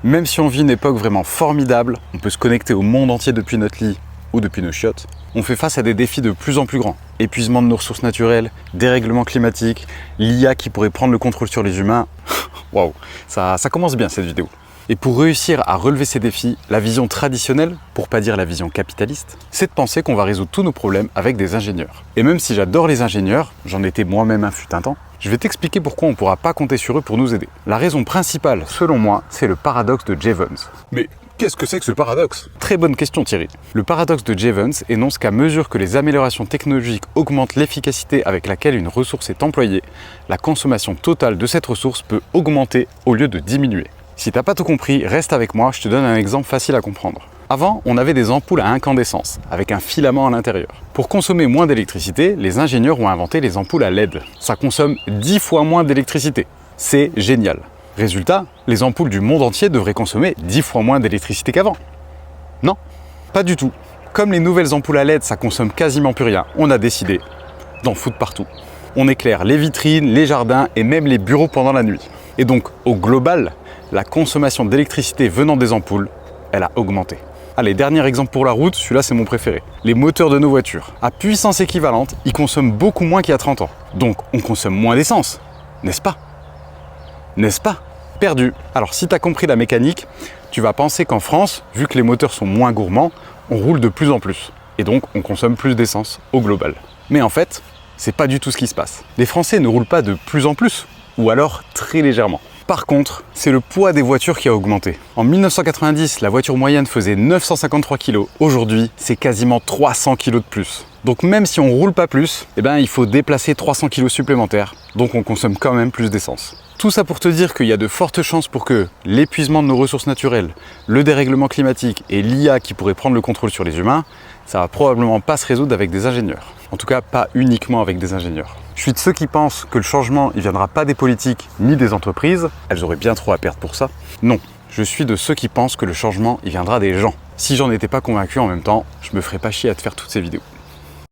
Même si on vit une époque vraiment formidable, on peut se connecter au monde entier depuis notre lit ou depuis nos chiottes, on fait face à des défis de plus en plus grands. Épuisement de nos ressources naturelles, dérèglement climatique, l'IA qui pourrait prendre le contrôle sur les humains. Waouh, ça commence bien cette vidéo. Et pour réussir à relever ces défis, la vision traditionnelle, pour pas dire la vision capitaliste, c'est de penser qu'on va résoudre tous nos problèmes avec des ingénieurs. Et même si j'adore les ingénieurs, j'en étais moi-même un fut un temps, je vais t'expliquer pourquoi on ne pourra pas compter sur eux pour nous aider. La raison principale, selon moi, c'est le paradoxe de Jevons. Mais qu'est-ce que c'est que ce paradoxe? Très bonne question Thierry. Le paradoxe de Jevons énonce qu'à mesure que les améliorations technologiques augmentent l'efficacité avec laquelle une ressource est employée, la consommation totale de cette ressource peut augmenter au lieu de diminuer. Si t'as pas tout compris, reste avec moi, je te donne un exemple facile à comprendre. Avant, on avait des ampoules à incandescence, avec un filament à l'intérieur. Pour consommer moins d'électricité, les ingénieurs ont inventé les ampoules à LED. Ça consomme 10 fois moins d'électricité. C'est génial. Résultat, les ampoules du monde entier devraient consommer 10 fois moins d'électricité qu'avant. Non, pas du tout. Comme les nouvelles ampoules à LED, ça consomme quasiment plus rien, on a décidé d'en foutre partout. On éclaire les vitrines, les jardins et même les bureaux pendant la nuit. Et donc, au global, la consommation d'électricité venant des ampoules, elle a augmenté. Allez, dernier exemple pour la route, celui-là c'est mon préféré. Les moteurs de nos voitures. À puissance équivalente, ils consomment beaucoup moins qu'il y a 30 ans. Donc, on consomme moins d'essence, n'est-ce pas? N'est-ce pas? Perdu. Alors, si tu as compris la mécanique, tu vas penser qu'en France, vu que les moteurs sont moins gourmands, on roule de plus en plus. Et donc, on consomme plus d'essence au global. Mais en fait, c'est pas du tout ce qui se passe. Les Français ne roulent pas de plus en plus, ou alors très légèrement. Par contre, c'est le poids des voitures qui a augmenté. En 1990, la voiture moyenne faisait 953 kg. Aujourd'hui, c'est quasiment 300 kg de plus. Donc même si on roule pas plus, il faut déplacer 300 kg supplémentaires. Donc on consomme quand même plus d'essence. Tout ça pour te dire qu'il y a de fortes chances pour que l'épuisement de nos ressources naturelles, le dérèglement climatique et l'IA qui pourrait prendre le contrôle sur les humains, ça va probablement pas se résoudre avec des ingénieurs. En tout cas, pas uniquement avec des ingénieurs. Je suis de ceux qui pensent que le changement, il viendra pas des politiques ni des entreprises. Elles auraient bien trop à perdre pour ça. Non, je suis de ceux qui pensent que le changement, il viendra des gens. Si j'en étais pas convaincu en même temps, je me ferais pas chier à te faire toutes ces vidéos.